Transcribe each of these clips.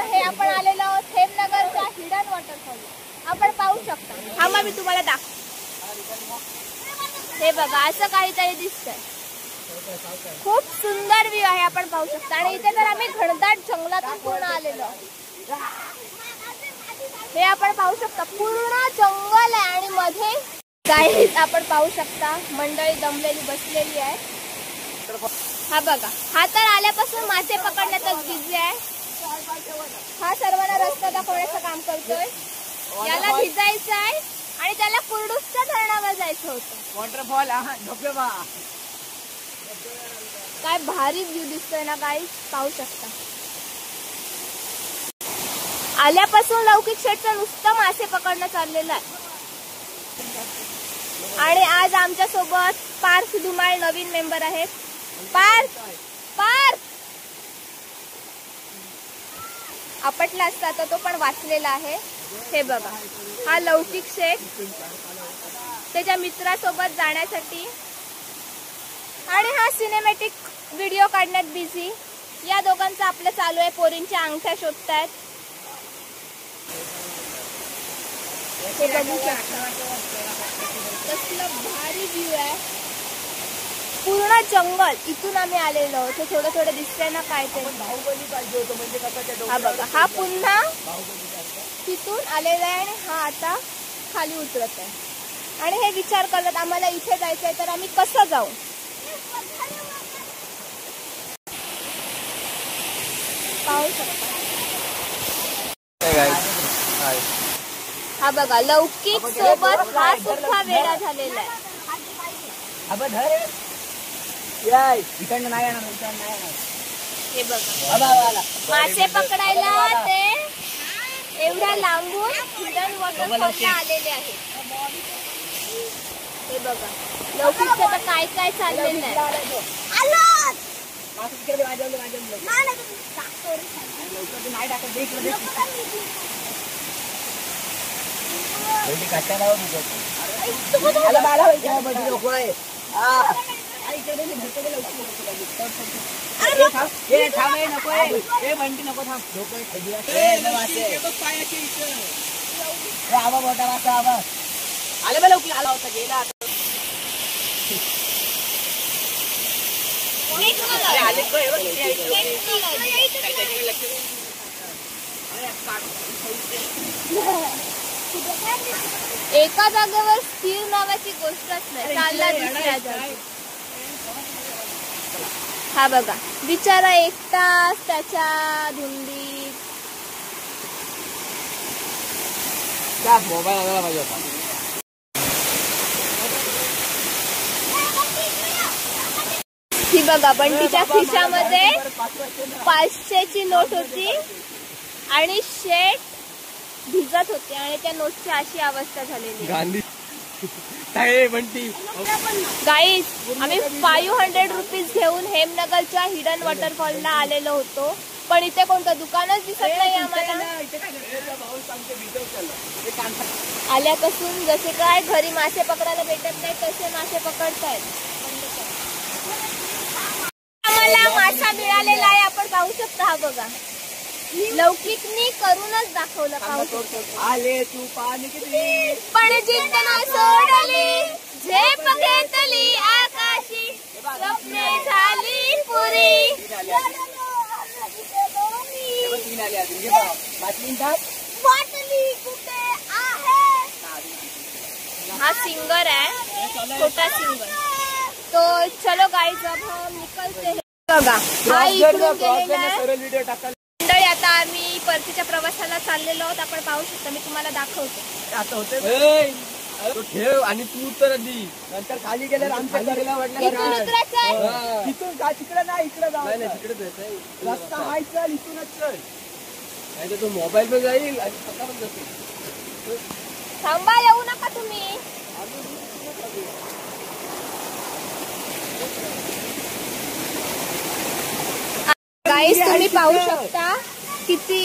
तर हे आपण आलेलो आहोत हेमनगरच्या हिडन वॉटरफॉल. आपण पाहू शकता. हा मग मी तुम्हाला दाखव. हे बघा असं काहीतरी दिसतंय. खूप सुंदर व्ह्यू आहे आपण पाहू शकता. आणि इथे तर आम्ही घनदाट जंगलातून पूर्ण आलेलो. हे आपण पाहू शकता पूर्ण जंगल आहे आणि मध्ये गाईज आपण पाहू शकता मंडळी दमलेली बसलेली आहे. हा बघा हा तर आल्यापासून मासे पकडण्यातच बिझी आहे. हा सर्वांना रस्ता दाखवण्याचं काम करतोय. याला भिजायचं आहे आणि त्याला कुर्डूसच्या धरणावर जायचं होतं. वॉटरफॉल धबधबा काय भारी व्ह्यू दिसतोय ना गाईज पाहू शकता. आल्यापासून लौकिक शेटचं नुसतं मासे पकडणं चाललेलं आहे. आणि आज आमच्या सोबत पार्थ धुमाळ नवीन मेंबर आहेत. पार्थ आपटला असता तर तो पण वाचलेला आहे. हे बघा हा लौकिक शेठ त्याच्या मित्रासोबत जाण्यासाठी आणि हा सिनेमॅटिक व्हिडिओ काढण्यात बिझी. या दोघांचं आपलं चालू आहे. पोरींच्या अंगठ्या शोधतायत. हे बघू शकता कसलं भारी व्ह्यू आहे. पूर्ण जंगल इथून आम्ही आलेलो आहोत. थोडं थोडं दिसतंय ना काय ते. हा बघा हा पुन्हा तिथून आलेला आहे आणि हा आता खाली उतरत आहे. आणि हे विचार करतात आम्हाला इथे जायचंय तर आम्ही कसं जाऊ. पाहू शकता. हा बघा लौकिक सोबत हा सुद्धा वेडा झालेला आहे. हे बघा मासे पकडायला ते एवढ्या लांबून हिडन वॉटरफॉलला आलेले आहेत. हे बघा लौकिकचं तर काय काय चाललेलं आहे. एका जागेवर स्थिर नावाची गोष्टच नाही. चालला दुसऱ्या जागी. हा बघा बिचारा एकटाच त्याच्या धुंदीत. मोबाईल आणायला पाहिजे होता. ही बघा बंटीच्या खिशामध्ये 500ची नोट होती आणि शेट भिजत होते आणि त्या नोटची अशी अवस्था झालेली. गाईज आम्ही 500 रुपीज घेऊन हेमनगरच्या हिडन वॉटरफॉलला आलेलो होतो. पण इथे कोणतं दुकानच दिसत नाही आम्हाला. आल्यापासून जसे काय घरी मासे पकडायला भेटत नाही तसे मासे पकडतायत. आम्हाला मासा मिळालेला आहे आपण पाहू शकता. हा बघा लौकिकनी करूनच दाखवलं. पाहू शकतो आले तू पाणी किती पण जिद्द नाही सोडली. झेप घेतली आकाशी स्वप्ने झाली पुरी. हा सिंगर आहे छोटा सिंगर. तो चलो गाइस अब हम निकलते हैं. बघा हा इकडून गेलेला आहे. मंडळी आता आम्ही परतीच्या प्रवासाला चाललेलो आहोत. आपण पाहू शकता. मी तुम्हाला दाखवतो. ठेव आणि तू तर आधी नंतर खाली गेल्यावर आमच्या घरला वाटलं इथून का तिकडे नाही इकडे जाऊ. नाही तिकडे रस्ता आहे. चल इथूनच चल. नाही तर तो मोबाईल पण जाईल आणि पक्का पण जातो. थांबा येऊ नका तुम्ही. गाईस तुम्ही पाहू शकता किती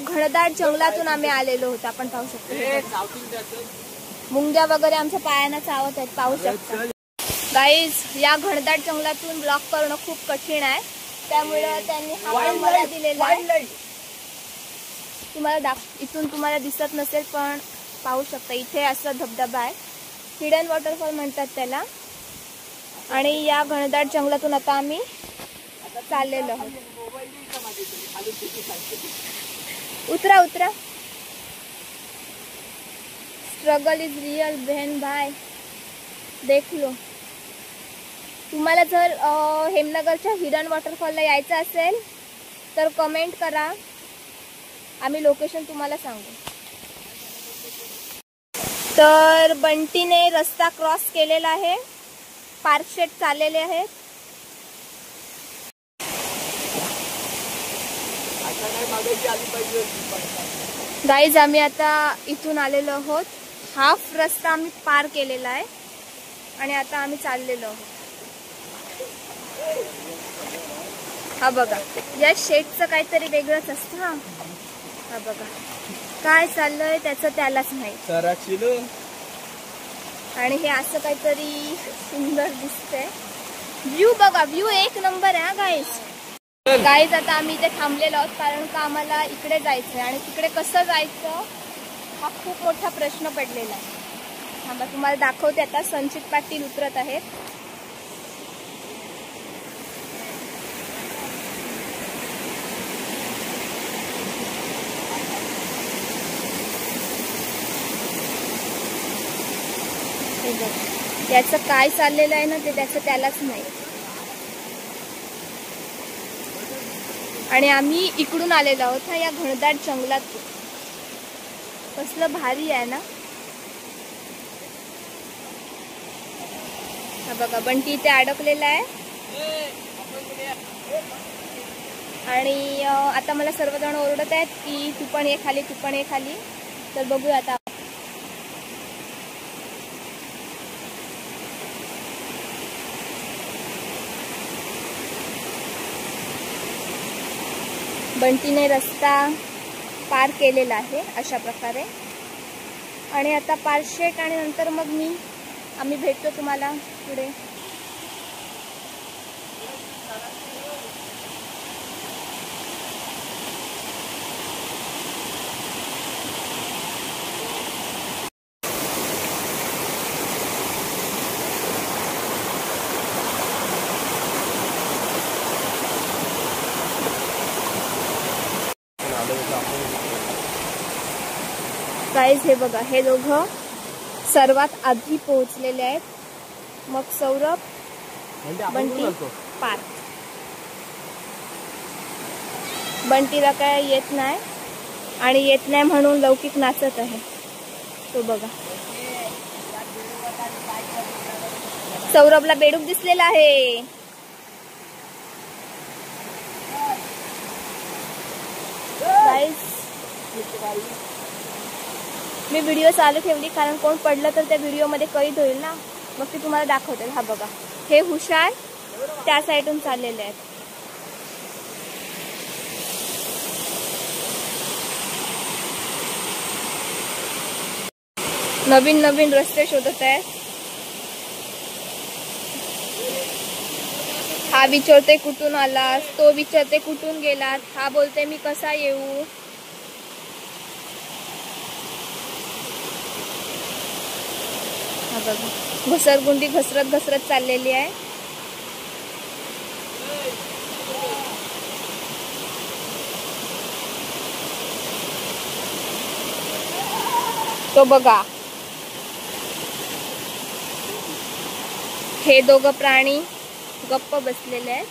घनदाट जंगलातून आम्ही आलेलो होतो. आपण पाहू शकता मुंग्या वगैरे आमच्या पायांना चावत आहेत. पाहू शकता गाईज या घनदाट जंगलातून ब्लॉग करणं खूप कठीण आहे. त्यामुळे त्यांनी हा मला दिलेला आहे. तुम्हाला इथून तुम्हाला दिसत नसेल पण पाहू शकता, इथे असं धबधबा आहे, हिडन वॉटरफॉल म्हणतात त्याला. आणि या घनदाट जंगलातून आता आम्ही चाललेलो आहोत. उतरा उतरा. स्ट्रगल इज रियल बहन भाई, देख लो. तुम्हाला जर हेमनगरच्या हिडन वॉटरफॉलला यायचं असेल तर कमेंट करा, आम्ही लोकेशन तुम्हाला सांगू. तर बंटीने रस्ता क्रॉस केलेला आहे, पार्कशेट चाललेले आहेत. गाईज आम्ही आता इथून आलेलो आहोत, हाफ रस्ता आम्ही पार केलेला आहे आणि आता आम्ही चाललेलो आहोत. हा बघा, या शेडचं काहीतरी वेगळंच असतं. हा बघा काय चाललंय त्याचं त्यालाच माहिती. आणि हे असं काहीतरी सुंदर दिसतंय. व्ह्यू बघा, व्ह्यू एक नंबर आहे गाईज. आता आम्ही इथे थांबलेलो आहोत कारण का आम्हाला इकडे जायचंय आणि तिकडे कसं जायचं हा खूप मोठा प्रश्न पडलेला आहे. थांबा तुम्हाला दाखवते. आता संचित पाटील उतरत आहेत. याचं काय चाललेलं आहे ना ते त्याचं त्यालाच नाही. आणि आम्ही इकडून आलेलो आहोत हा या घनदाट जंगलात. कसलं भारी आहे ना. हा बघा बंटी इथे अडकलेला आहे. आणि आता मला सर्वजण ओरडत आहेत की तू पण ये खाली, तू पण ये खाली. तर बघूया आता. बंटीने रस्ता पार केलेला आहे अशा प्रकारे. आणि आता पार्कशेट आणि नंतर मग आम्ही भेटतो तुम्हाला पुढे. गाईज हे बघा, हे दोघं सर्वात आधी पोहोचलेले आहेत. मग सौरभ, बंटी पार्क. बंटीला काय येत नाही आणि येत नाही म्हणून लौकिक नाचत आहे. तो बघा सौरभला बेडूक दिसलेला आहे. गाईज मी व्हिडिओ चालू ठेवली कारण कोण पडलं तर त्या व्हिडिओमध्ये कैद होईल ना, मग ते तुम्हाला दाखवते. हा बघा हे हुशार त्या साईडून चाललेले आहेत. नवीन नवीन रस्ते शोधत आहेत. हा विचारते कुठून आलास, तो विचारते कुठून गेलात, हा बोलते मी कसा येऊ. हा बघा घसरगुंडी घसरत घसरत चाललेली आहे. तो बघा हे दोघं प्राणी गप्प बसलेले आहेत.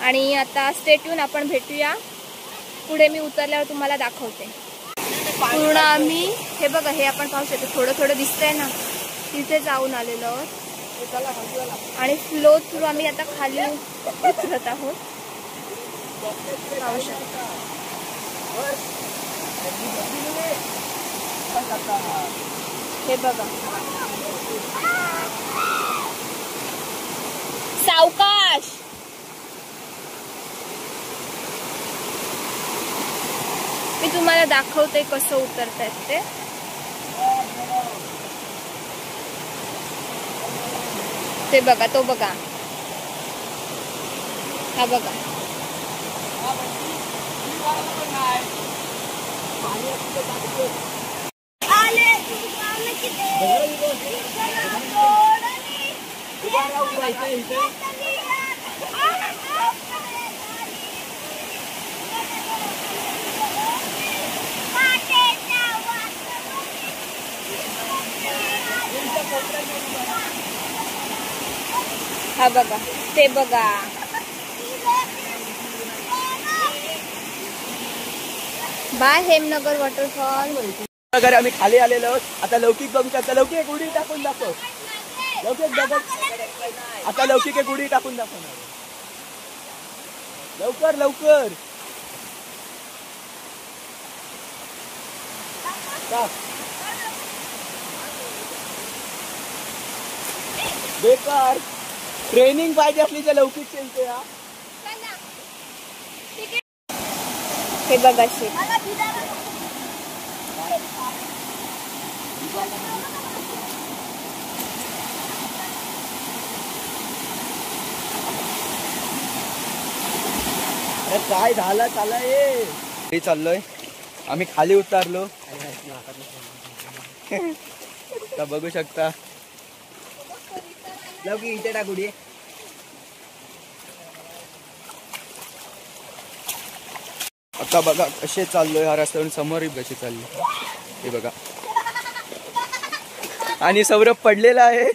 आणि आता स्टे ट्यून, आपण भेटूया पुढे. मी उतरल्यावर तुम्हाला दाखवते. पूर्ण आम्ही हे बघा हे आपण पाहू शकतो, थोडं थोडं दिसतंय ना, तिथे जाऊन आलेलो आहोत. आणि फ्लो थ्रू आम्ही आता खाली उतरत आहोत. पाहू शकता हे बघा. सावकाश. मी तुम्हाला दाखवते कसं उतरतायत ते. ते बघा, तो बघा, हा बघा हा बघा ते बघा बाय हेमनगर वॉटरफॉल. वगैरे आम्ही खाली आलेलो आहोत. आता लौकिक बघू शकता. लौकिक एक उडी टाकून दाखव. लौकिक बघ आता लौकिक एक उडी टाकून दाखवणार. लवकर लवकर बेकार ट्रेनिंग पाहिजे असली तर लौकिक खेळते. हे बघा शेत. काय झालं चालय चाललोय आम्ही खाली उतरलो. बघू शकता. लवकी इथे टाकुडी. आता बघा कसे चाललोय हा रस्त्यावरून. समोर कशी चालली हे बघा. आणि सौरभ पडलेला आहे.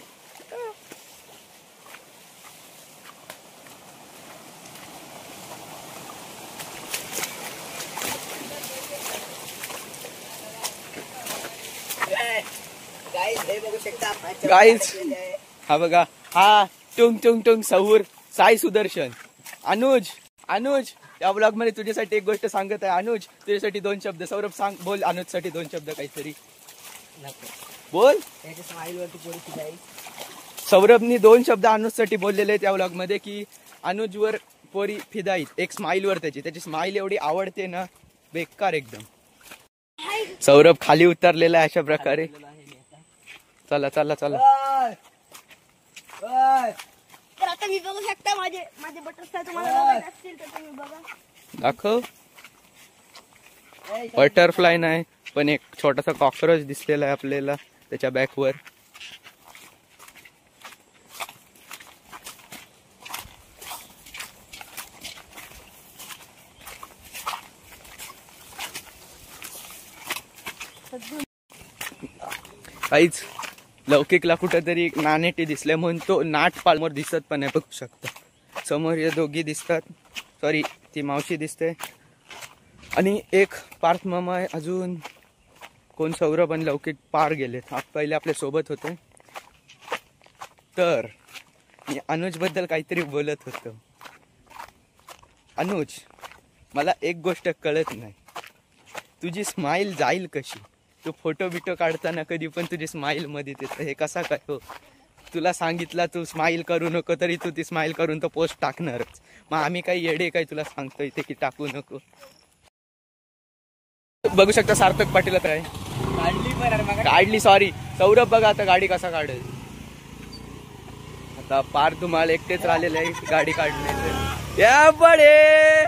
गाईज हा बघा. हा टुंग टुंग टुंग सहूर साई सुदर्शन. अनुज अनुज या ब्लॉग मध्ये तुझ्यासाठी एक गोष्ट सांगत आहे. अनुज तुझ्यासाठी 2 शब्द. सौरभ सांग. बोल अनुज साठी 2 शब्द काहीतरी बोल. सौरभनी 2 शब्द अनुज साठी बोललेले आहेत या ब्लॉग मध्ये की अनुज वर पोरी फिदाईत. एक स्माइल वर त्याची स्माइल एवढी आवडते ना बेकार एकदम. सौरभ खाली उतरलेला आहे अशा प्रकारे. चला चला चला. तर आता मी बघू शकता माझे बटरफ्लाय तुम्हाला बघायचे असतील तर तुम्ही बघा. दाखव. बटरफ्लाय नाही पण एक छोटासा कॉकरोच दिसलेला आहे आपल्याला त्याच्या बॅकवर. काहीच लौकिकला कुठेतरी एक नानेटी दिसले म्हणून तो नाट पालमोर दिसत पण नाही. बघू शकता समोर या दोघी दिसतात. सॉरी ती मावशी दिसते. आणि एक पार्थ मामा आहे. अजून कोण सौरभ आणि लौकिक पार गेलेत. पहिले आपल्या सोबत होते. तर मी अनुज बद्दल काहीतरी बोलत होतो. अनुज मला एक गोष्ट कळत नाही. तुझी स्माइल जाईल कशी. तू फोटो बिटो काढताना कधी पण तुझी स्माइल मध्ये येतं. हे कसा काय हो. तुला सांगितलं तू स्माइल करू नको तरी तू ती स्माइल करून तो पोस्ट टाकणारच. मग आम्ही काही येडे काय तुला सांगतो इथे की टाकू नको. बघू शकता सार्थक पाटील आता आहे काढली. सॉरी सौरभ बघा आता गाडी कसा काढेल. आता पार तुम्हाला एकटेच राहिलेलं आहे गाडी काढण्याचं. या बडे